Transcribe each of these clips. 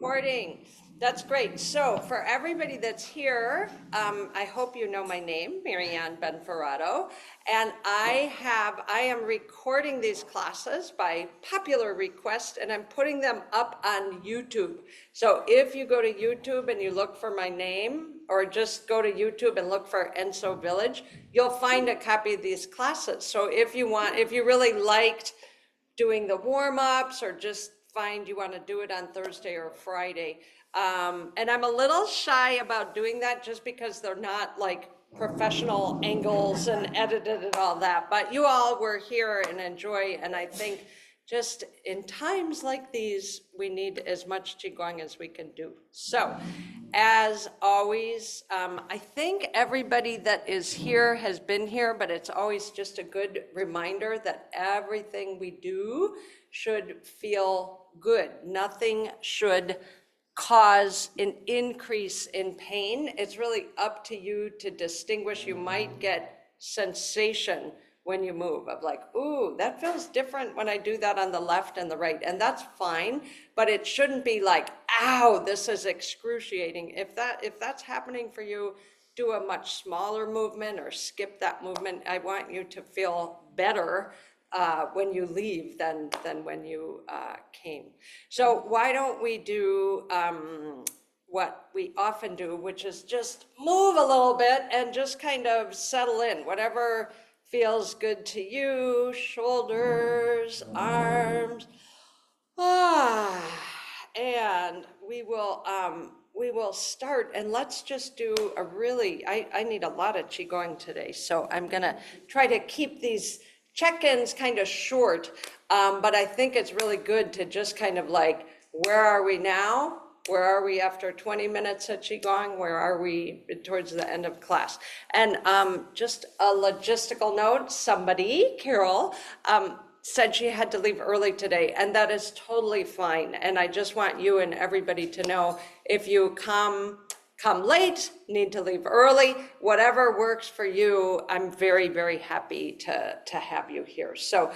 Recording. That's great. So for everybody that's here, I hope you know my name, Marianne Benferrato, and I am recording these classes by popular request, and I'm putting them up on YouTube. So if you go to YouTube and you look for my name, or just go to YouTube and look for Enso Village, you'll find a copy of these classes. So if you really liked doing the warm-ups or just find you want to do it on Thursday or Friday. And I'm a little shy about doing that just because they're not like professional angles and edited and all that. But you all were here and enjoy, and I think just in times like these, we need as much Qigong as we can do. So, as always, I think everybody that is here has been here, but it's always just a good reminder that everything we do should feel good. Nothing should cause an increase in pain. It's really up to you to distinguish. You might get sensation when you move of like, ooh, that feels different when I do that on the left and the right. And that's fine, but it shouldn't be like, ow, this is excruciating. If that's happening for you, do a much smaller movement or skip that movement. I want you to feel better when you leave than when you came. So why don't we do what we often do, which is just move a little bit and just kind of settle in, whatever feels good to you, shoulders, arms. And we will start, and let's just do a really, I need a lot of Qigong today, so I'm gonna try to keep these check-ins kind of short, but I think it's really good to just kind of like, where are we now? Where are we after 20 minutes of Qigong? Where are we towards the end of class? And just a logistical note, somebody, Carol, said she had to leave early today, and that is totally fine. And I just want you and everybody to know, if you come late, need to leave early, whatever works for you, I'm very, very happy to have you here. So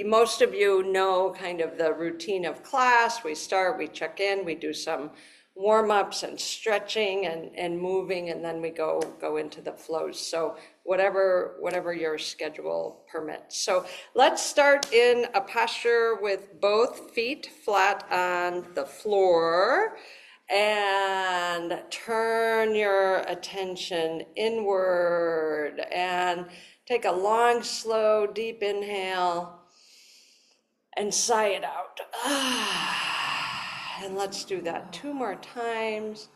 most of you know kind of the routine of class. We start, we check in, we do some warm-ups and stretching and moving, and then we go into the flows. So whatever your schedule permits. So let's start in a posture with both feet flat on the floor, and turn your attention inward and take a long, slow, deep inhale and sigh it out. And let's do that 2 more times.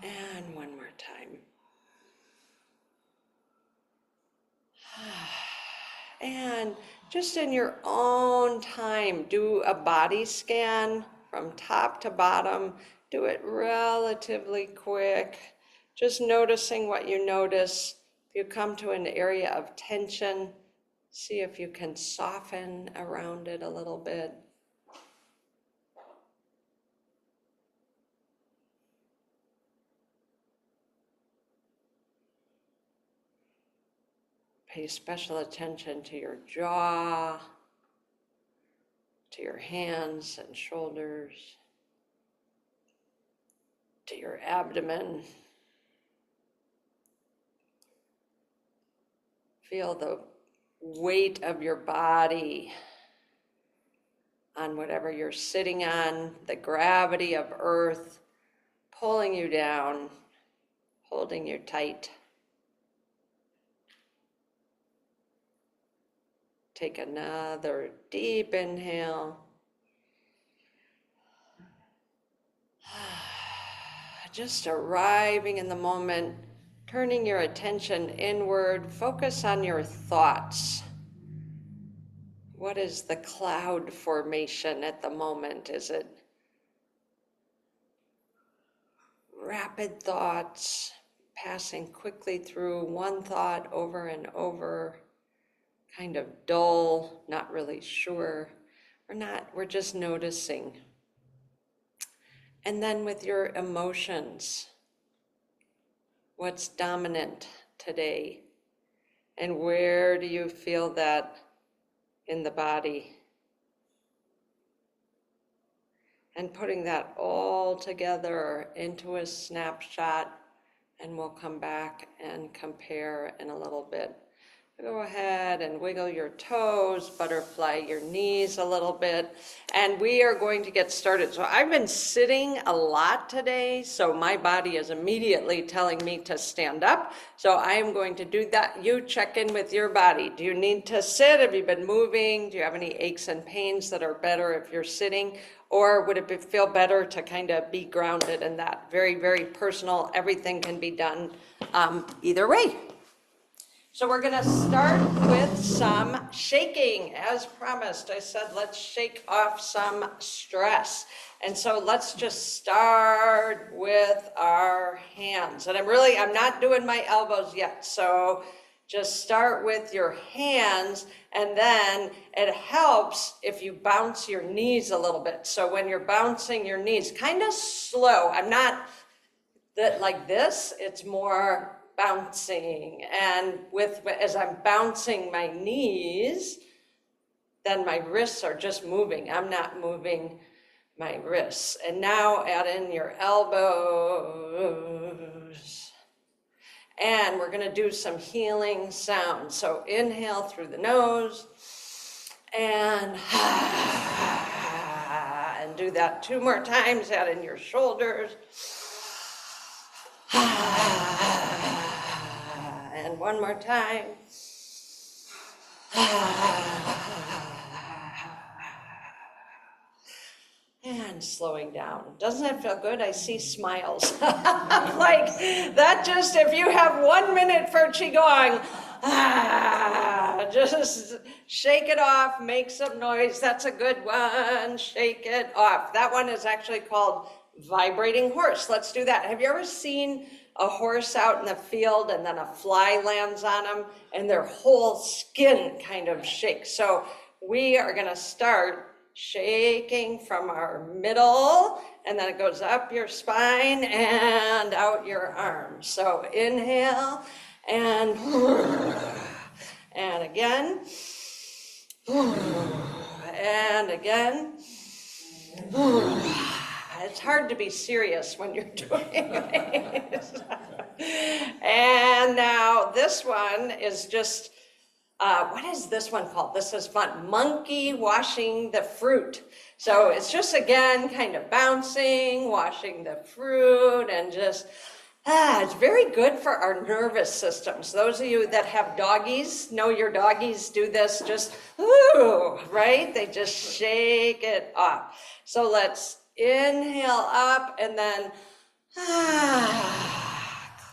And 1 more time. And just in your own time, do a body scan from top to bottom. Do it relatively quick. Just noticing what you notice. If you come to an area of tension, see if you can soften around it a little bit. Pay special attention to your jaw, to your hands and shoulders, to your abdomen. Feel the weight of your body on whatever you're sitting on, the gravity of earth pulling you down, holding you tight. Take another deep inhale. Just arriving in the moment, turning your attention inward. Focus on your thoughts. What is the cloud formation at the moment? Is it rapid thoughts, passing quickly through one thought over and over? Kind of dull, not really sure. We're just noticing. And then with your emotions, what's dominant today? And where do you feel that in the body? and putting that all together into a snapshot, and we'll come back and compare in a little bit. Go ahead and wiggle your toes, butterfly your knees a little bit, and we are going to get started. So I've been sitting a lot today, so my body is immediately telling me to stand up. So I am going to do that. You check in with your body. Do you need to sit? Have you been moving? Do you have any aches and pains that are better if you're sitting? Or would it feel better to kind of be grounded in that? Very, very personal. Everything can be done either way. So we're gonna start with some shaking. As promised, I said, let's shake off some stress. And so let's just start with our hands. And I'm not doing my elbows yet. So just start with your hands, and then it helps if you bounce your knees a little bit. So when you're bouncing your knees, kind of slow. I'm not like this, it's more bouncing, and as I'm bouncing my knees, then my wrists are just moving. I'm not moving my wrists. And now add in your elbows. And we're gonna do some healing sounds. So inhale through the nose, and do that 2 more times. Add in your shoulders. And 1 more time. And slowing down. Doesn't that feel good? I see smiles. Like that, just if you have 1 minute for Qigong, just shake it off, make some noise. That's a good one. Shake it off. That one is actually called vibrating horse. Let's do that. Have you ever seen a horse out in the field and then a fly lands on them and their whole skin kind of shakes? So we are going to start shaking from our middle, and then it goes up your spine and out your arms. So inhale and again and again. It's hard to be serious when you're doing this. And now this one is just, what is this one called? This is fun. Monkey washing the fruit. So it's just, again, kind of bouncing, washing the fruit, and just, it's very good for our nervous systems. Those of you that have doggies, know your doggies do this, just, ooh, right? They just shake it off. So let's inhale up, and then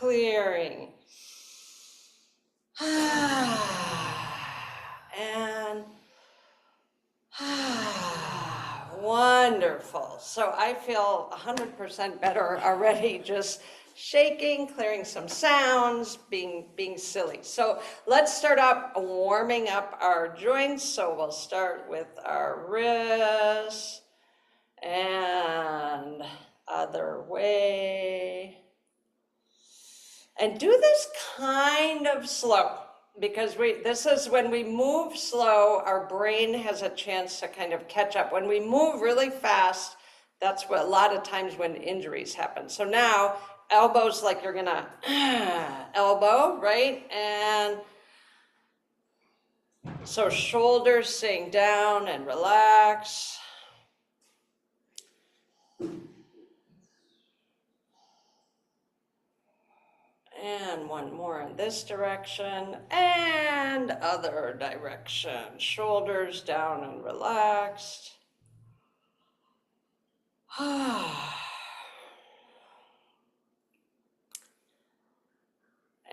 clearing. And wonderful. So I feel 100% better already, just shaking, clearing some sounds, being silly. So let's start up warming up our joints. So we'll start with our wrists and other way. And do this kind of slow, because this is when we move slow, our brain has a chance to kind of catch up. When we move really fast, that's what a lot of times when injuries happen. So now elbows, like you're gonna elbow, right? And so shoulders sink down and relax. And one more in this direction and other direction. Shoulders down and relaxed.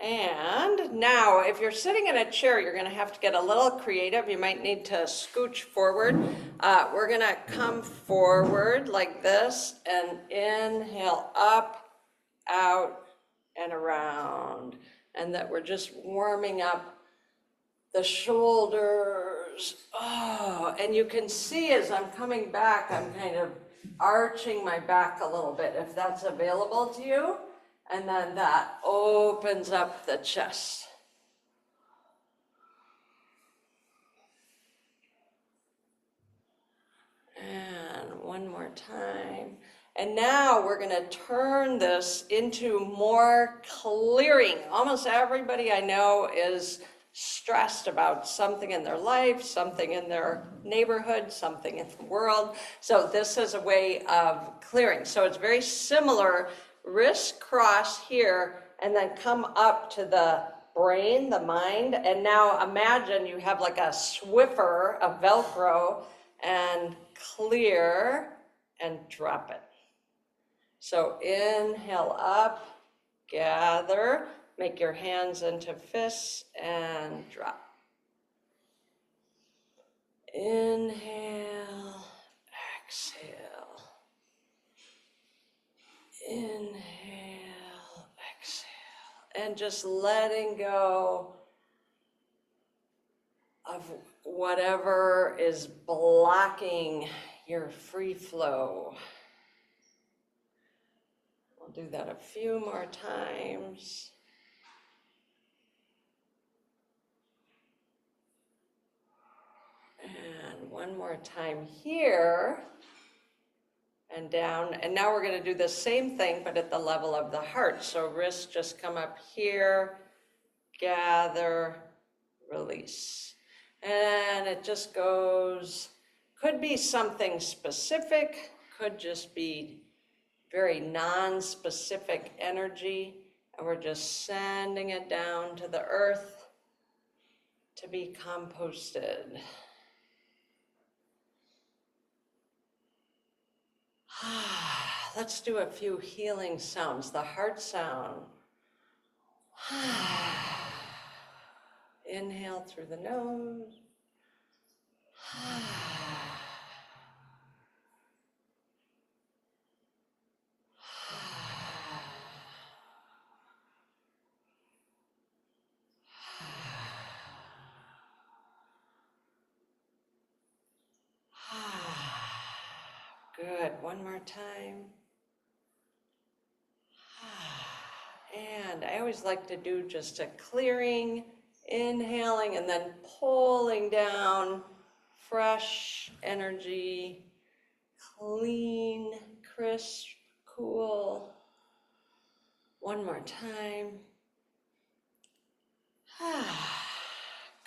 And now, if you're sitting in a chair, you're going to have to get a little creative. You might need to scooch forward. We're going to come forward like this and inhale up, out, and around. And that we're just warming up the shoulders. Oh, and you can see as I'm coming back, I'm kind of arching my back a little bit, if that's available to you. And then that opens up the chest. And one more time. And now we're gonna turn this into more clearing. Almost everybody I know is stressed about something in their life, something in their neighborhood, something in the world. So this is a way of clearing. So it's very similar, wrist cross here, and then come up to the brain, the mind. And now imagine you have like a Swiffer, a Velcro, and clear and drop it. So inhale up, gather, make your hands into fists and drop. Inhale, exhale. Inhale, exhale. And just letting go of whatever is blocking your free flow. We'll do that a few more times. And one more time here and down. And now we're going to do the same thing, but at the level of the heart. So wrists just come up here, gather, release. And it just goes, could be something specific, could just be very non-specific energy, and we're just sending it down to the earth to be composted. Let's do a few healing sounds. The heart sound. Inhale through the nose. Good, one more time. And I always like to do just a clearing, inhaling, and then pulling down fresh energy, clean, crisp, cool. One more time.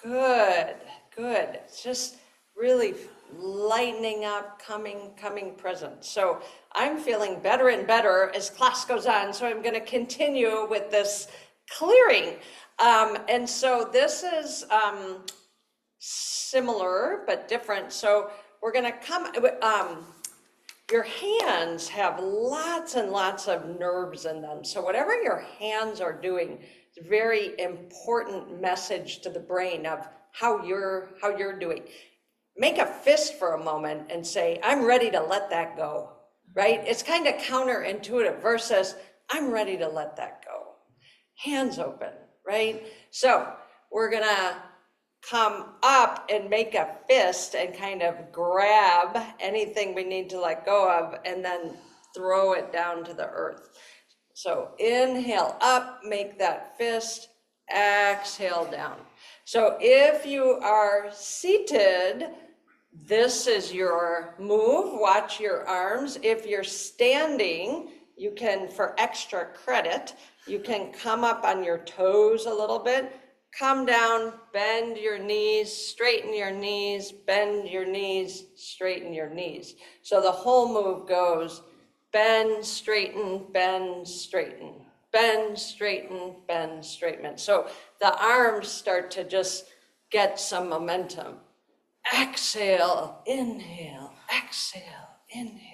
Good, good. It's just really lightening up, coming present. So I'm feeling better and better as class goes on, so I'm going to continue with this clearing. And so this is similar but different. So we're going to come, your hands have lots and lots of nerves in them. So whatever your hands are doing, it's a very important message to the brain of how you're doing. Make a fist for a moment and say, I'm ready to let that go, right? It's kind of counterintuitive versus I'm ready to let that go. Hands open, right? So we're gonna come up and make a fist and kind of grab anything we need to let go of and then throw it down to the earth. So inhale up, make that fist, exhale down. So if you are seated, this is your move. Watch your arms. If you're standing, you can, for extra credit, you can come up on your toes a little bit, come down, bend your knees, straighten your knees, bend your knees, straighten your knees. So the whole move goes bend, straighten, bend, straighten, bend, straighten, bend, straighten. So the arms start to just get some momentum. Exhale, inhale, exhale, inhale.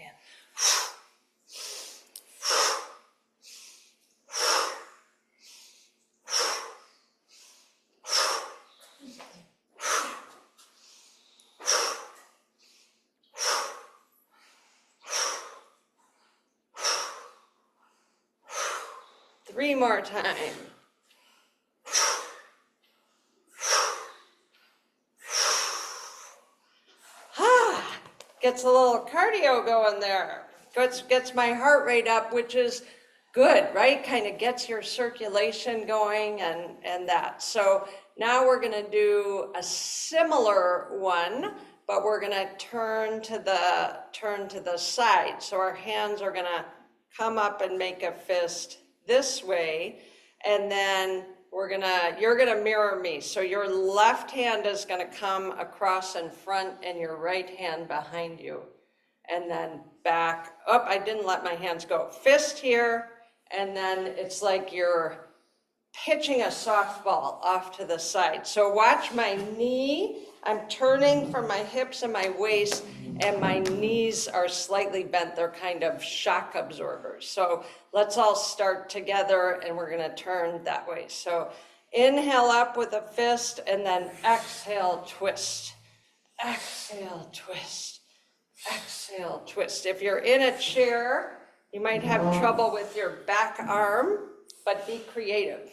3 more times. Gets a little cardio going there. Gets my heart rate up, which is good, right? Kind of gets your circulation going and that. So now we're gonna do a similar one, but we're gonna turn to the side. So our hands are gonna come up and make a fist this way, and then you're gonna mirror me. So your left hand is gonna come across in front and your right hand behind you. And then back up, I didn't let my hands go. Fist here, and then it's like you're pitching a softball off to the side. So watch my knee, I'm turning from my hips and my waist, and my knees are slightly bent. They're kind of shock absorbers. So let's all start together, and we're gonna turn that way. So inhale up with a fist, and then exhale, twist. Exhale, twist. Exhale, twist. If you're in a chair, you might have trouble with your back arm, but be creative.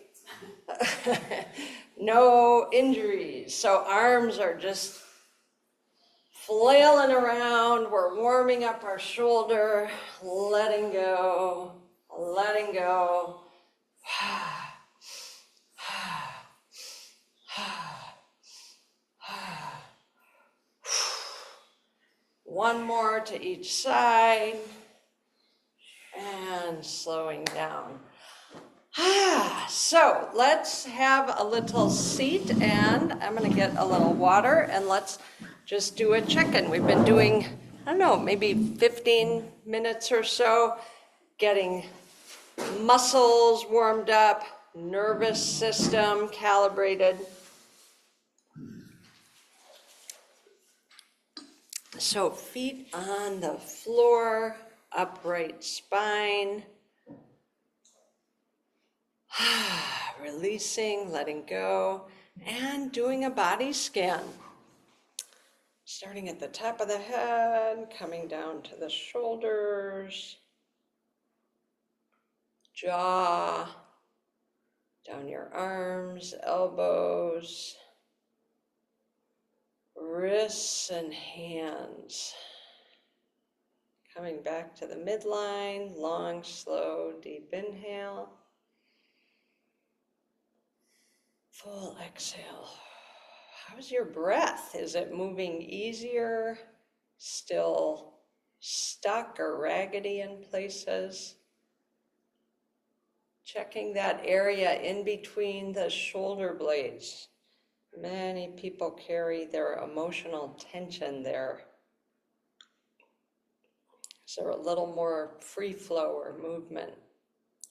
No injuries. So arms are just flailing around. We're warming up our shoulder, letting go, letting go. One more to each side, and slowing down. So let's have a little seat, and I'm gonna get a little water, and let's just do a check-in. We've been doing, I don't know, maybe 15 minutes or so, getting muscles warmed up, nervous system calibrated. So feet on the floor, upright spine. Releasing, letting go, and doing a body scan. Starting at the top of the head, coming down to the shoulders, jaw, down your arms, elbows, wrists and hands. Coming back to the midline, long, slow, deep inhale. Full exhale. How's your breath? Is it moving easier? Still stuck or raggedy in places? Checking that area in between the shoulder blades. Many people carry their emotional tension there. Is there a little more free flow or movement?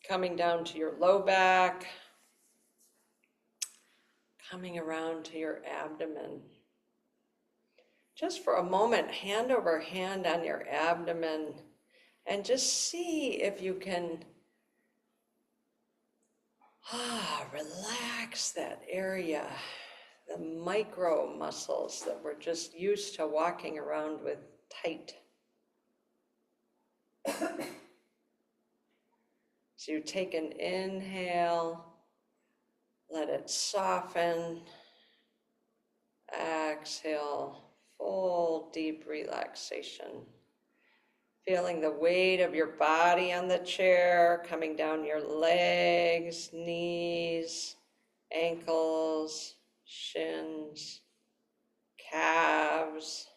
Coming down to your low back. Coming around to your abdomen. Just for a moment, hand over hand on your abdomen, and just see if you can relax that area, the micro muscles that we're just used to walking around with tight. So you take an inhale, let it soften. Exhale, full deep relaxation. Feeling the weight of your body on the chair, coming down your legs, knees, ankles, shins, calves,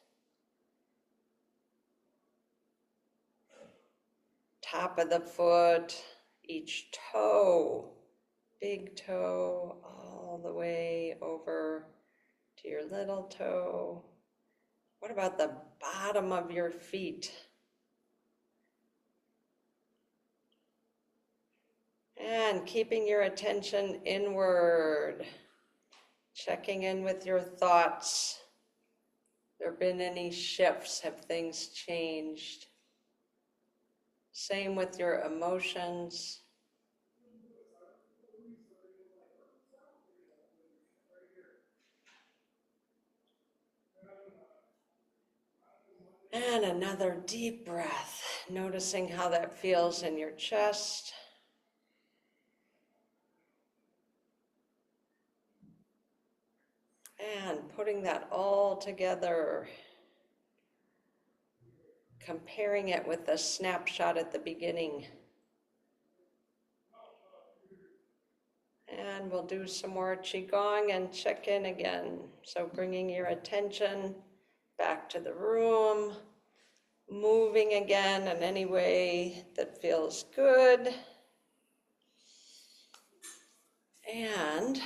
top of the foot, each toe, big toe, all the way over to your little toe. What about the bottom of your feet? And keeping your attention inward, checking in with your thoughts. There been any shifts? Have things changed? Same with your emotions. And another deep breath, noticing how that feels in your chest. And putting that all together, comparing it with the snapshot at the beginning. And we'll do some more Qigong and check in again. So bringing your attention back to the room, moving again in any way that feels good. And I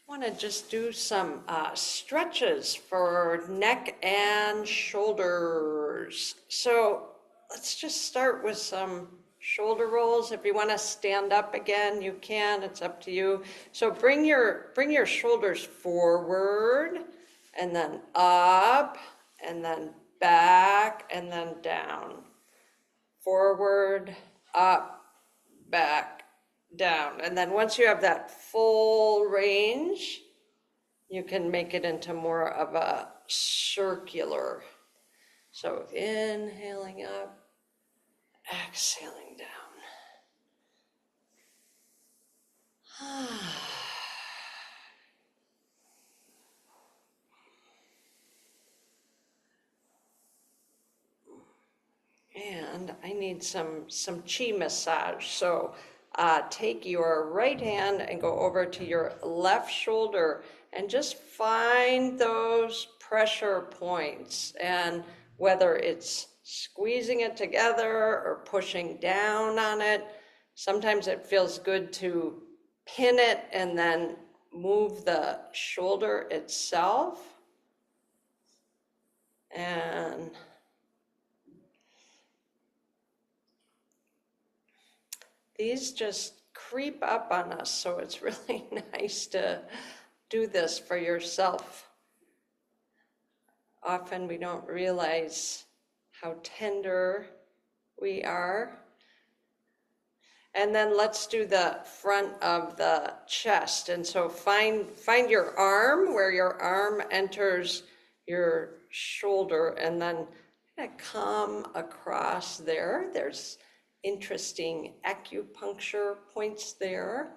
want to just do some stretches for neck and shoulders. So let's just start with some shoulder rolls. If you want to stand up again, you can. It's up to you. So bring your shoulders forward and then up and then back and then down. Forward, up, back, down. And then once you have that full range, you can make it into more of a circular. So inhaling up, exhaling down. And I need some chi massage. So take your right hand and go over to your left shoulder and just find those pressure points. And whether it's squeezing it together or pushing down on it, sometimes it feels good to pin it and then move the shoulder itself. And these just creep up on us, so it's really nice to do this for yourself. Often we don't realize how tender we are. And then let's do the front of the chest. And so find your arm, where your arm enters your shoulder, and then kind of come across there. There's interesting acupuncture points there,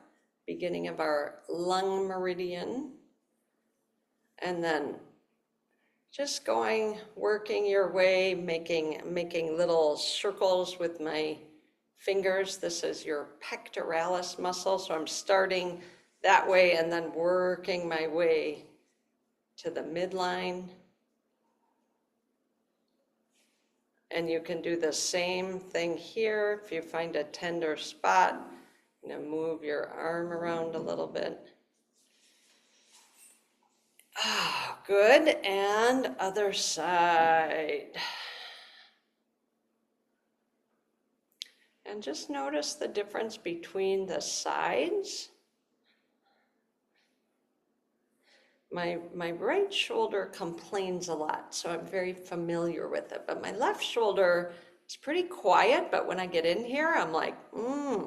beginning of our lung meridian. And then just working your way, making little circles with my fingers. This is your pectoralis muscle, so I'm starting that way and then working my way to the midline. And you can do the same thing here. If you find a tender spot, move your arm around a little bit. Good, and other side. And just notice the difference between the sides. My right shoulder complains a lot, so I'm very familiar with it. But my left shoulder is pretty quiet, but when I get in here, I'm like, I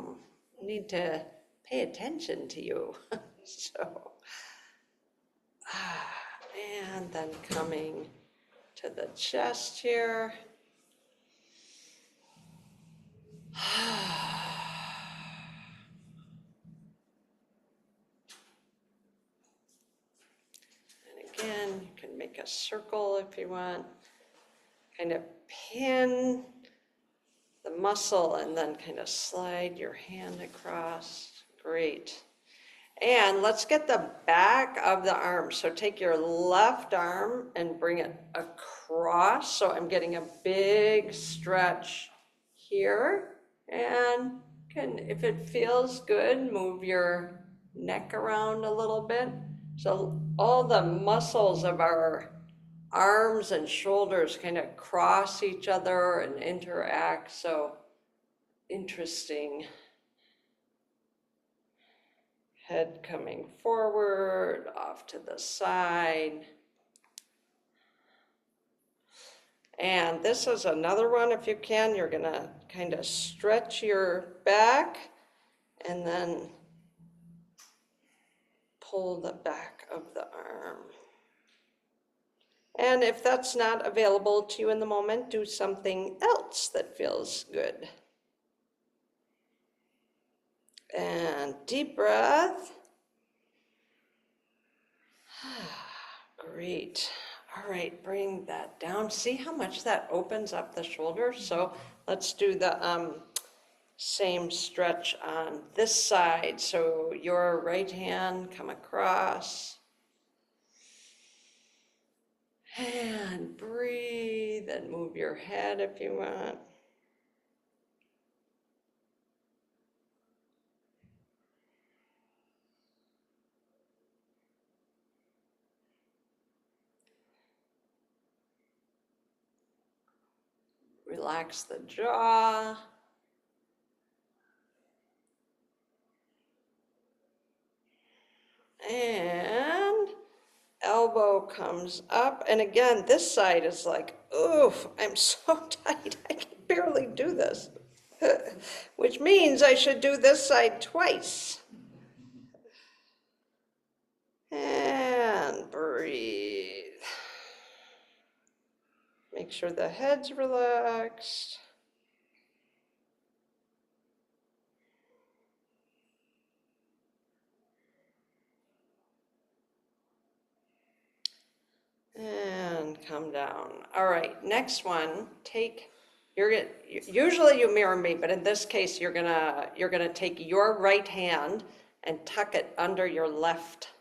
need to pay attention to you. So, and then coming to the chest here. And again, you can make a circle if you want. Kind of pin the muscle and then kind of slide your hand across. Great. And let's get the back of the arm. So take your left arm and bring it across. So I'm getting a big stretch here. And if it feels good, move your neck around a little bit. So all the muscles of our arms and shoulders kind of cross each other and interact. So interesting. Head coming forward, off to the side. And this is another one, if you can, you're gonna kind of stretch your back and then pull the back of the arm. And if that's not available to you in the moment, do something else that feels good. And deep breath. Great. All right, bring that down. See how much that opens up the shoulder? So let's do the same stretch on this side. So your right hand come across. And breathe and move your head if you want. Relax the jaw. And elbow comes up. And again, this side is like, oof, I'm so tight. I can barely do this. Which means I should do this side twice. And breathe. Make sure the head's relaxed. And come down. All right, next one, usually you mirror me, but in this case, you're gonna take your right hand and tuck it under your left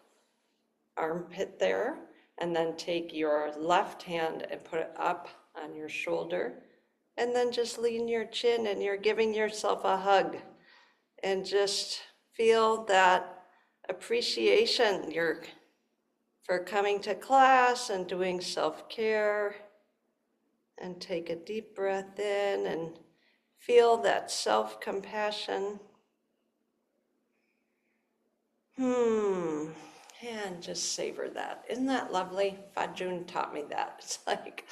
armpit there, and then take your left hand and put it up on your shoulder, and then just lean your chin, and you're giving yourself a hug, and just feel that appreciation for coming to class and doing self-care. And take a deep breath in and feel that self-compassion. And just savor that. Isn't that lovely? Fajun taught me that. It's like,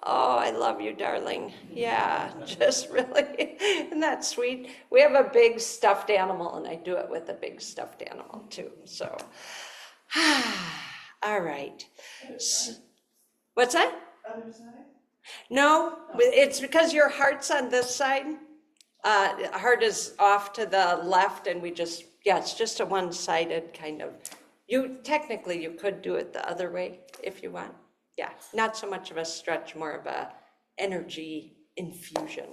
oh, I love you, darling. Yeah, just really. Isn't that sweet? We have a big stuffed animal, and I do it with a big stuffed animal too. So, all right. What's that? Other side? No, it's because your heart's on this side. Heart is off to the left, and it's just a one-sided kind of. Technically, you could do it the other way if you want. Yeah, not so much of a stretch, more of a energy infusion.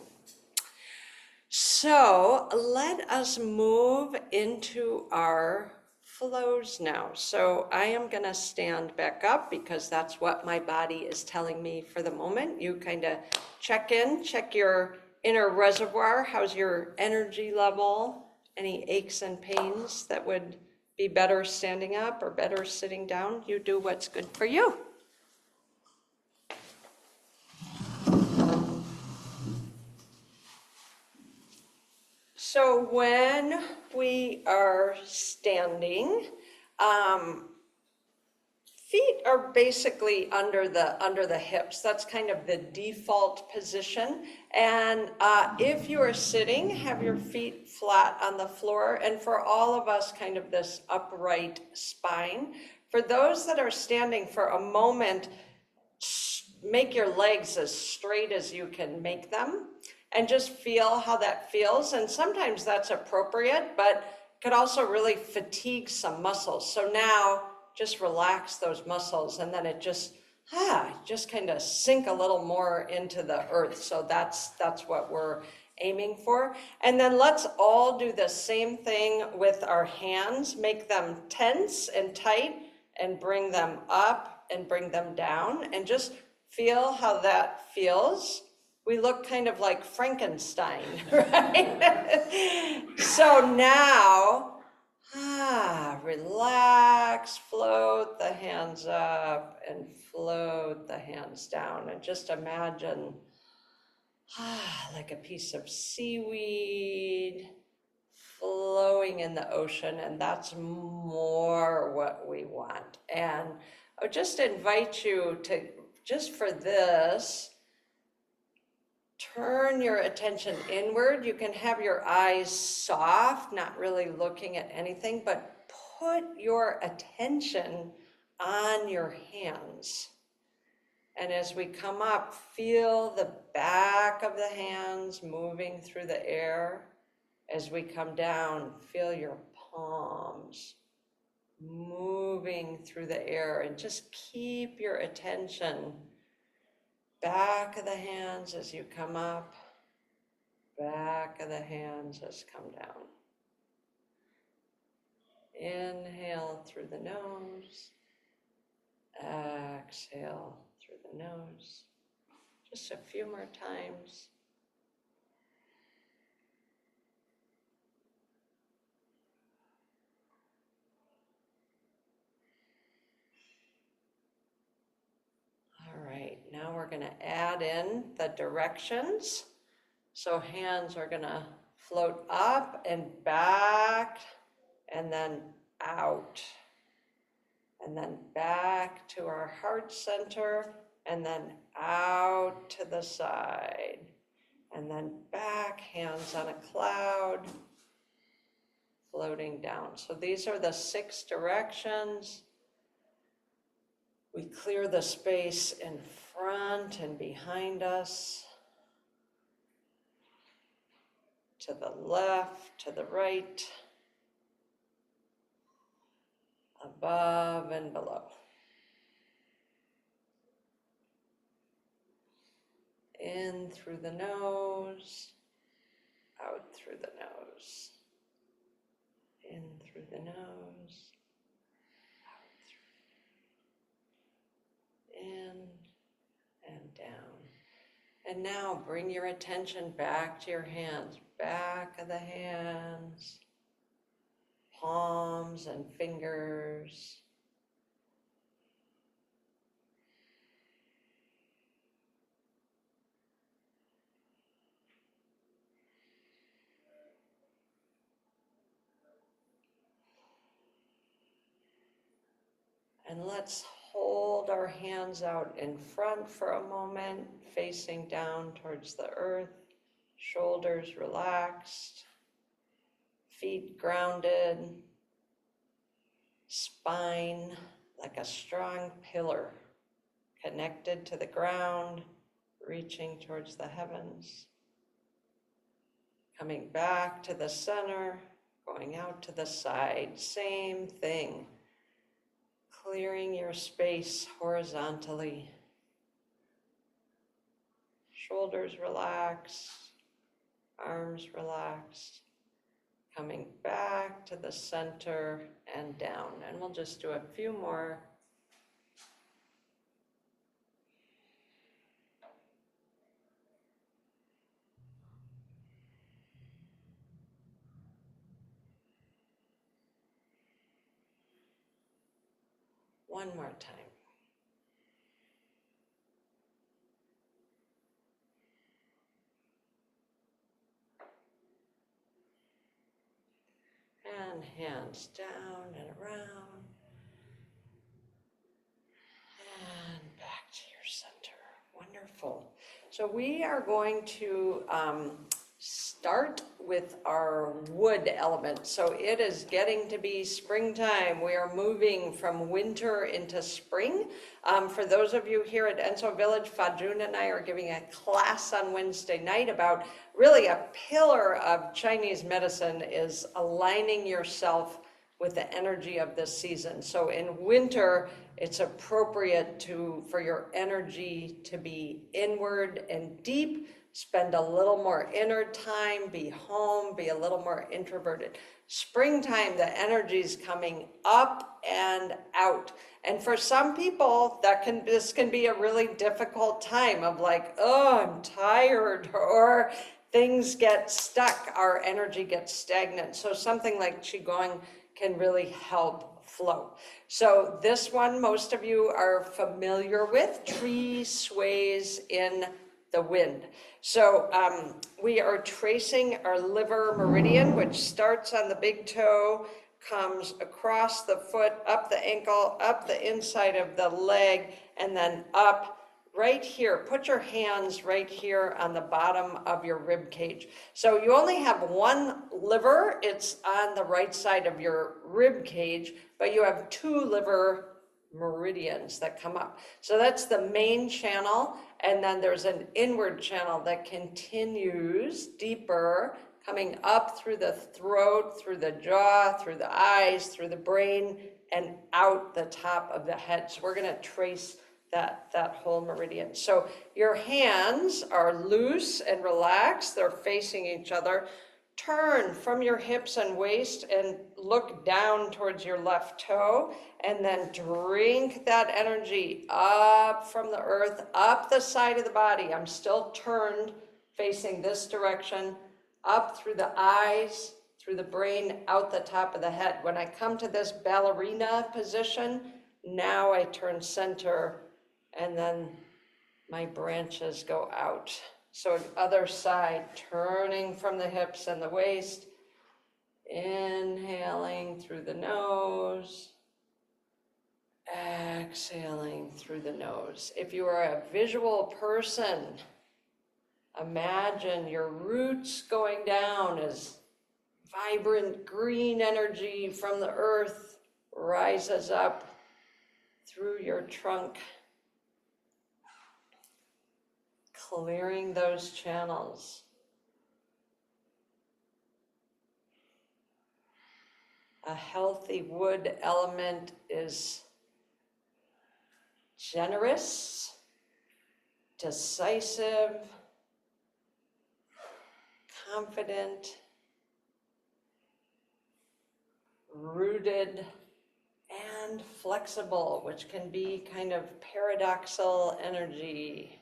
So let us move into our flows now. So I am gonna stand back up because that's what my body is telling me for the moment. You kind of check your inner reservoir. How's your energy level? Any aches and pains that would be better standing up or better sitting down? You do what's good for you. So when we are standing, feet are basically under the hips. That's kind of the default position. And if you are sitting, have your feet flat on the floor. And for all of us, kind of this upright spine. For those that are standing for a moment, make your legs as straight as you can make them. And just feel how that feels. And sometimes that's appropriate, but could also really fatigue some muscles. So now just relax those muscles, and then it just kind of sink a little more into the earth. So that's what we're aiming for. And then let's all do the same thing with our hands. Make them tense and tight, and bring them up and bring them down, and just feel how that feels. We look kind of like Frankenstein, right? So now, relax, float the hands up and float the hands down. And just imagine, like a piece of seaweed flowing in the ocean, and that's more what we want. And I would just invite you to, just for this, turn your attention inward. You can have your eyes soft, not really looking at anything, but put your attention on your hands. And as we come up, feel the back of the hands moving through the air. As we come down, feel your palms moving through the air, and just keep your attention back of the hands as you come up, back of the hands as come down. Inhale through the nose, exhale through the the nose. Just a few more times. All right, now we're going to add in the directions. So hands are going to float up and back, and then out, and then back to our heart center, and then out to the side, and then back, hands on a cloud, floating down. So these are the 6 directions. We clear the space in front and behind us, to the left, to the right, above and below. In through the nose, out through the nose. In through the nose, out through. In and down. And now bring your attention back to your hands, back of the hands, palms and fingers. And let's hold our hands out in front for a moment, facing down towards the earth, shoulders relaxed, feet grounded, spine like a strong pillar, connected to the ground, reaching towards the heavens. Coming back to the center, going out to the side, same thing. Clearing your space horizontally. Shoulders relaxed, arms relaxed. Coming back to the center and down. And we'll just do a few more. One more time. And hands down and around. And back to your center. Wonderful. So we are going to start with our wood element. So it is getting to be springtime. We are moving from winter into spring. For those of you here at Enso Village, Fajun and I are giving a class on Wednesday night about really a pillar of Chinese medicine is aligning yourself with the energy of this season. So in winter, it's appropriate for your energy to be inward and deep, spend a little more inner time, be home, be a little more introverted. Springtime, the energy is coming up and out. And for some people, this can be a really difficult time of like, oh, I'm tired, or things get stuck, our energy gets stagnant. So something like Qigong can really help flow. So this one, most of you are familiar with, tree sways in the wind. So we are tracing our liver meridian, which starts on the big toe, comes across the foot, up the ankle, up the inside of the leg, and then up right here. Put your hands right here on the bottom of your rib cage. So you only have one liver. It's on the right side of your rib cage, but you have 2 liver meridians that come up. So that's the main channel, and then there's an inward channel that continues deeper, coming up through the throat, through the jaw, through the eyes, through the brain, and out the top of the head. So we're going to trace that whole meridian. So your hands are loose and relaxed. They're facing each other. turn from your hips and waist and look down towards your left toe, and then drink that energy up from the earth, up the side of the body. I'm still turned facing this direction, up through the eyes, through the brain, out the top of the head. When I come to this ballerina position, now I turn center, and then my branches go out. So other side, turning from the hips and the waist, inhaling through the nose, exhaling through the nose. If you are a visual person, imagine your roots going down as vibrant green energy from the earth rises up through your trunk, clearing those channels. A healthy wood element is generous, decisive, confident, rooted, and flexible, which can be kind of paradoxical energy.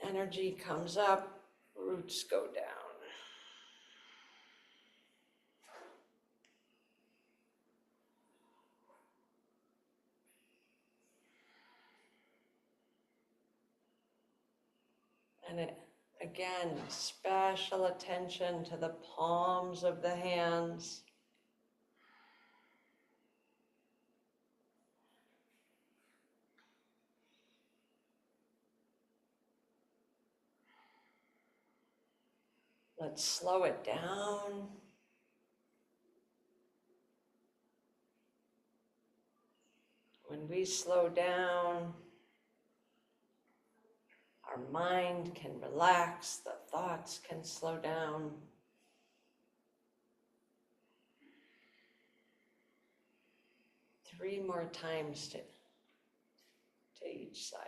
Energy comes up, roots go down. And again, special attention to the palms of the hands. Let's slow it down. When we slow down, our mind can relax, the thoughts can slow down. Three more times to each side.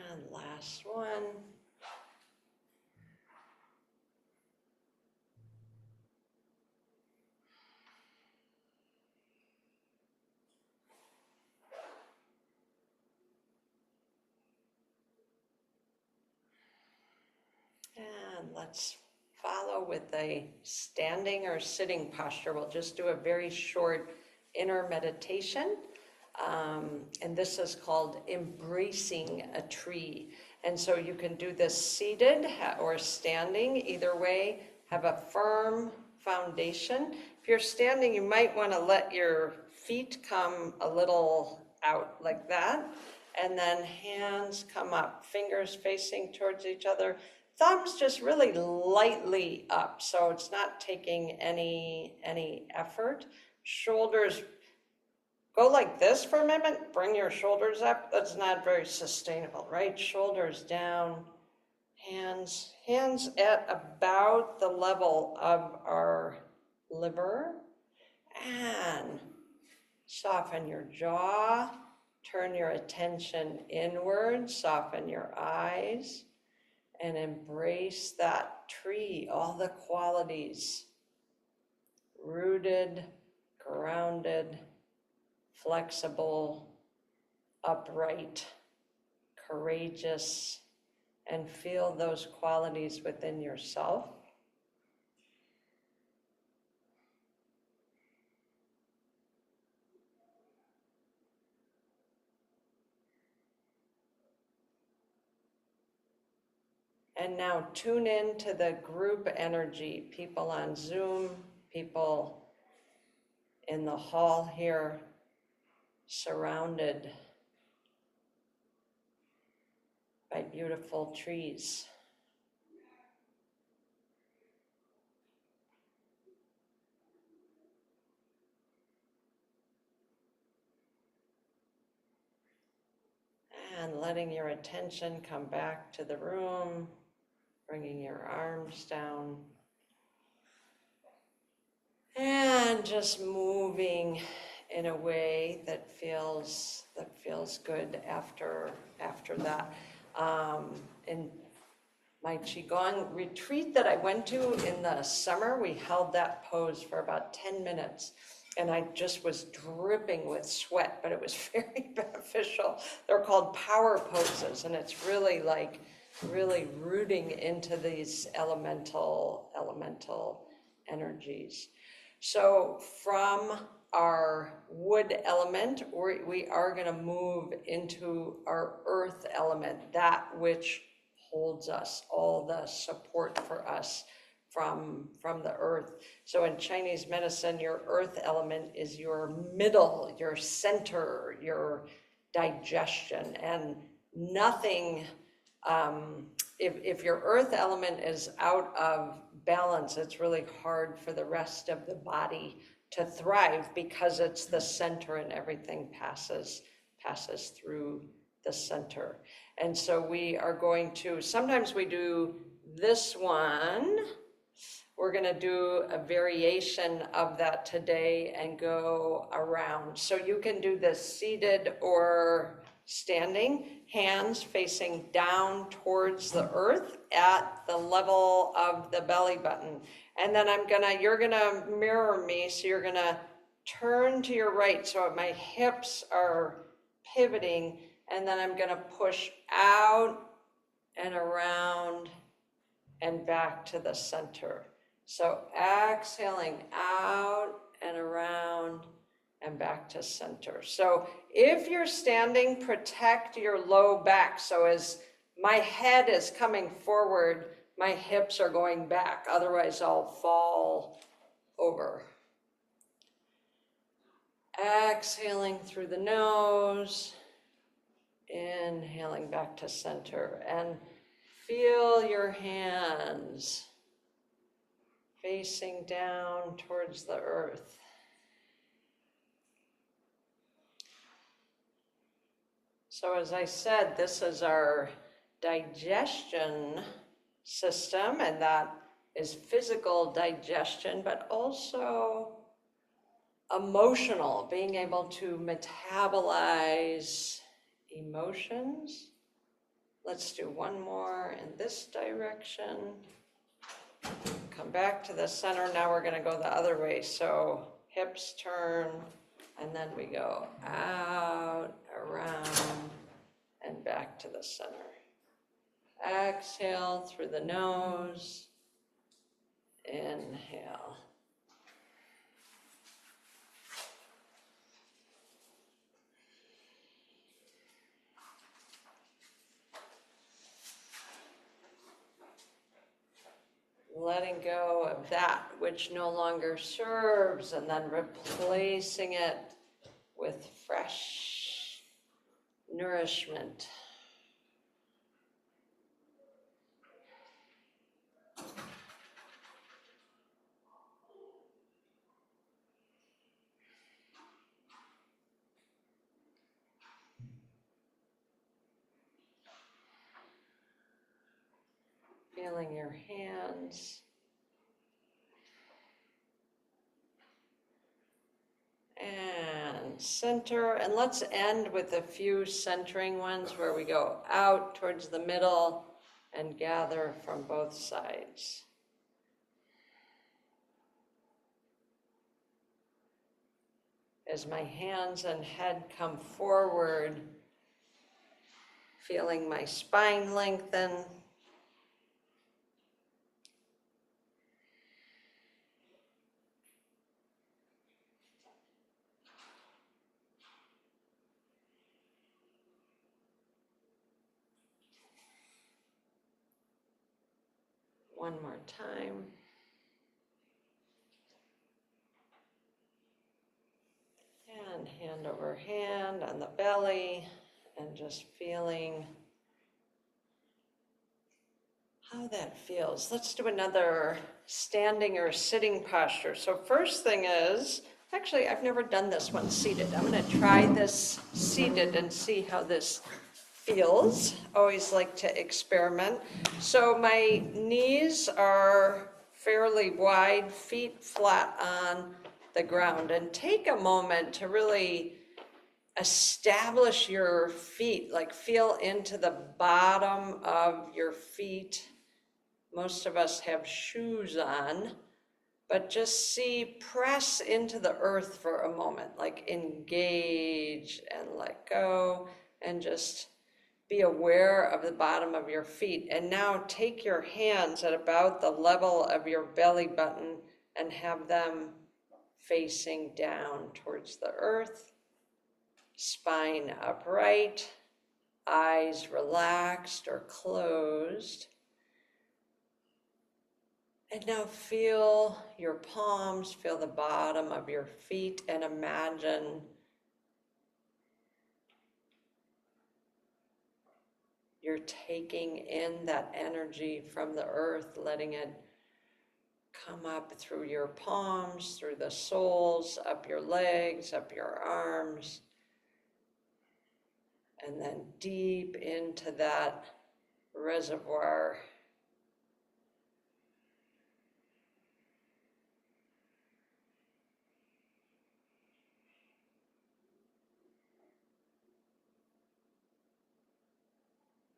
And last one. And let's follow with a standing or sitting posture. We'll just do a very short inner meditation. And this is called embracing a tree. And so you can do this seated or standing, either way. Have a firm foundation. If you're standing, you might want to let your feet come a little out like that. And then hands come up, fingers facing towards each other. Thumbs just really lightly up, so it's not taking any effort. Shoulders go like this for a minute, bring your shoulders up. That's not very sustainable, right? Shoulders down, hands at about the level of our liver. And soften your jaw, turn your attention inward, soften your eyes, and embrace that tree, all the qualities, rooted, grounded, flexible, upright, courageous, and feel those qualities within yourself. And now tune in to the group energy, people on Zoom, people in the hall here, surrounded by beautiful trees. And letting your attention come back to the room, bringing your arms down. And just moving in a way that feels good after that. In my Qigong retreat that I went to in the summer, we held that pose for about 10 minutes. And I just was dripping with sweat, but it was very beneficial. They're called power poses, and it's really like really rooting into these elemental energies. So from our wood element, we are going to move into our earth element, that which holds us, all the support for us from the earth. So in Chinese medicine, your earth element is your middle, your center, your digestion, and nothing, if your earth element is out of balance, it's really hard for the rest of the body to thrive because it's the center and everything passes through the center. And so we are going to, sometimes we do this one. We're going to do a variation of that today and go around. So you can do this seated or standing, hands facing down towards the earth at the level of the belly button. And then you're gonna mirror me, so you're gonna turn to your right so my hips are pivoting, and then I'm gonna push out and around and back to the center. So exhaling out and around and back to center. So if you're standing, protect your low back. So as my head is coming forward, my hips are going back. Otherwise, I'll fall over. Exhaling through the nose, inhaling back to center, and feel your hands facing down towards the earth. So as I said, this is our digestion system, and that is physical digestion, but also emotional, being able to metabolize emotions. Let's do one more in this direction. Come back to the center. Now we're going to go the other way. So hips turn, and then we go out, around, and back to the center. Exhale through the nose. Inhale. Letting go of that which no longer serves, and then replacing it with fresh nourishment. Feeling your hands. And center, and let's end with a few centering ones where we go out towards the middle and gather from both sides. As my hands and head come forward, feeling my spine lengthen. One more time. And hand over hand on the belly, and just feeling how that feels. Let's do another standing or sitting posture. So first thing is, actually, I've never done this one seated. I'm gonna try this seated and see how this feels. Always like to experiment. So my knees are fairly wide, feet flat on the ground. And take a moment to really establish your feet, like feel into the bottom of your feet. Most of us have shoes on, but just see, press into the earth for a moment, like engage and let go, and just be aware of the bottom of your feet. And now take your hands at about the level of your belly button and have them facing down towards the earth, spine upright, eyes relaxed or closed. And now feel your palms, feel the bottom of your feet, and imagine you're taking in that energy from the earth, letting it come up through your palms, through the soles, up your legs, up your arms, and then deep into that reservoir.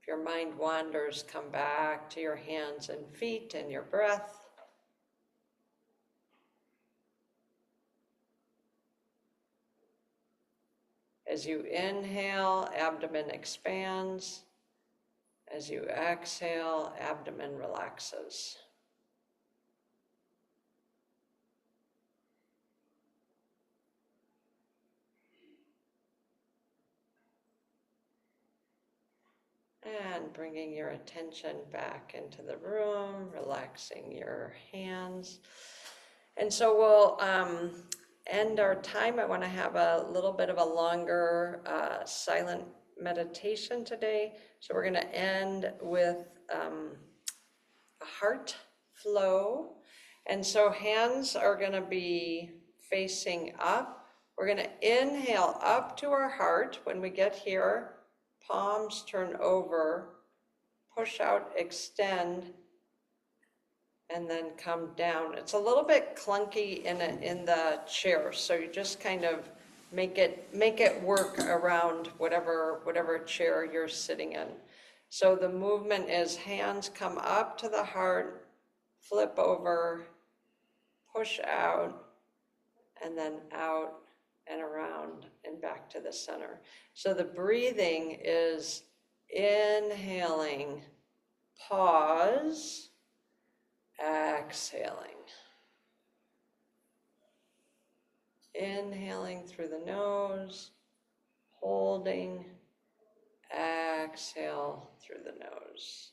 If your mind wanders, come back to your hands and feet and your breath. As you inhale, abdomen expands. As you exhale, abdomen relaxes. And bringing your attention back into the room, relaxing your hands. And so we'll end our time. I want to have a little bit of a longer silent meditation today. So we're going to end with a heart flow. And so hands are going to be facing up. We're going to inhale up to our heart. When we get here, palms turn over, push out, extend, and then come down. It's a little bit clunky in the chair, so you just kind of make it work around whatever chair you're sitting in. So the movement is hands come up to the heart, flip over, push out, and then out and around and back to the center. So the breathing is inhaling, pause, exhaling. Inhaling through the nose, holding, exhale through the nose.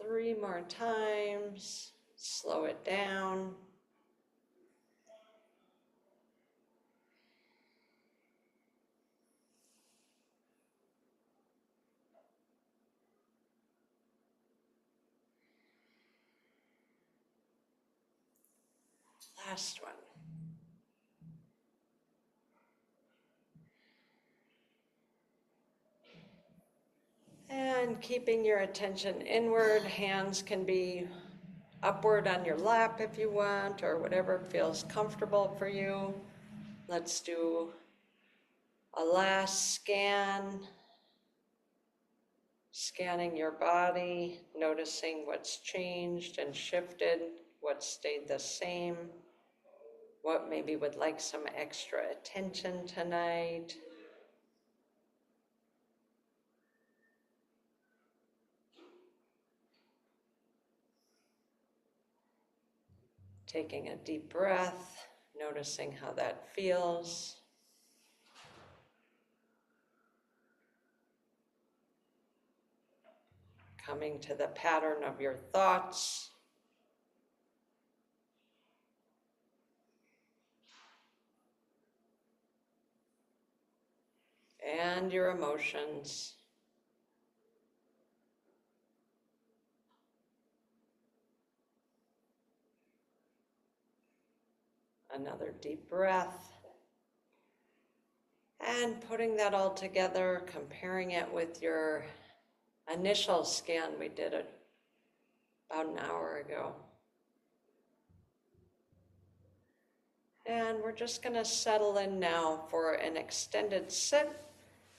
Three more times, slow it down. Last one. And keeping your attention inward, hands can be upward on your lap if you want, or whatever feels comfortable for you. Let's do a last scan, scanning your body, noticing what's changed and shifted, what stayed the same. what maybe would like some extra attention tonight. Taking a deep breath, noticing how that feels. Coming to the pattern of your thoughts. And your emotions. Another deep breath. And putting that all together, comparing it with your initial scan we did about an hour ago. And we're just going to settle in now for an extended sit.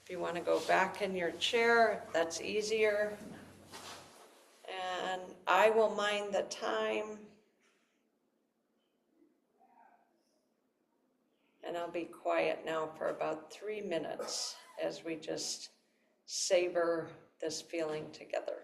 If you want to go back in your chair, that's easier. And I will mind the time. And I'll be quiet now for about 3 minutes as we just savor this feeling together.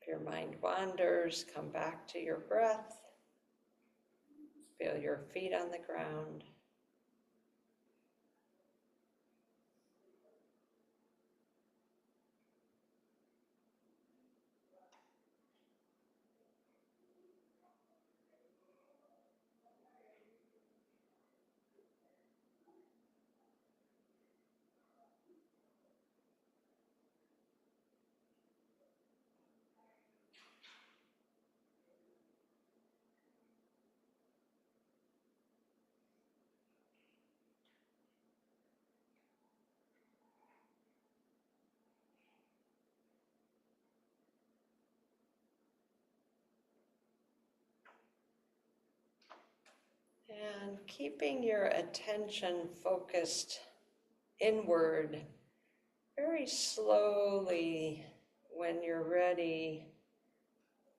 If your mind wanders, come back to your breath. Feel your feet on the ground. And keeping your attention focused inward, very slowly, when you're ready,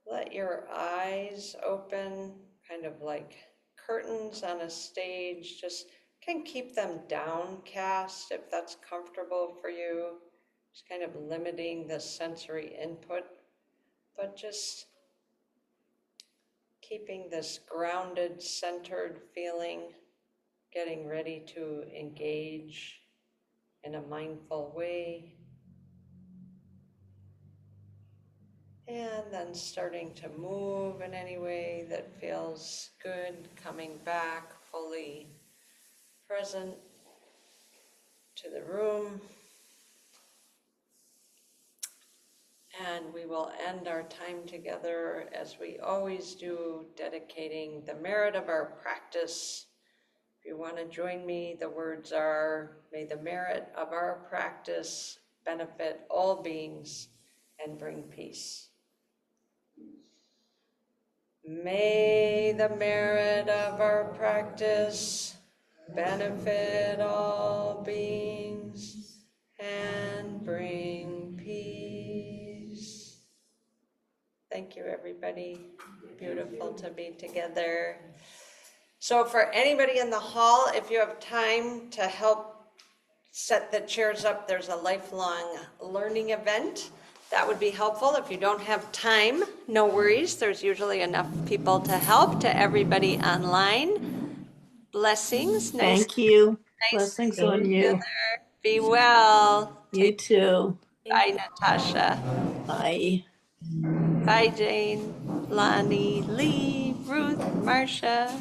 let your eyes open, kind of like curtains on a stage. Just can keep them downcast if that's comfortable for you. Just kind of limiting the sensory input, but just keeping this grounded, centered feeling, getting ready to engage in a mindful way. And then starting to move in any way that feels good, coming back fully present to the room. And we will end our time together as we always do, dedicating the merit of our practice. If you want to join me, the words are, may the merit of our practice benefit all beings and bring peace. May the merit of our practice benefit all beings and bring peace. Thank you, everybody. Beautiful to be together. So for anybody in the hall, if you have time to help set the chairs up, there's a lifelong learning event. That would be helpful. If you don't have time, no worries. There's usually enough people to help. To everybody online, blessings. Thank you. Nice Blessings to on be you. together. Be well. You too. Bye, Natasha. Bye. Bye, Jane, Lonnie, Lee, Ruth, Marcia.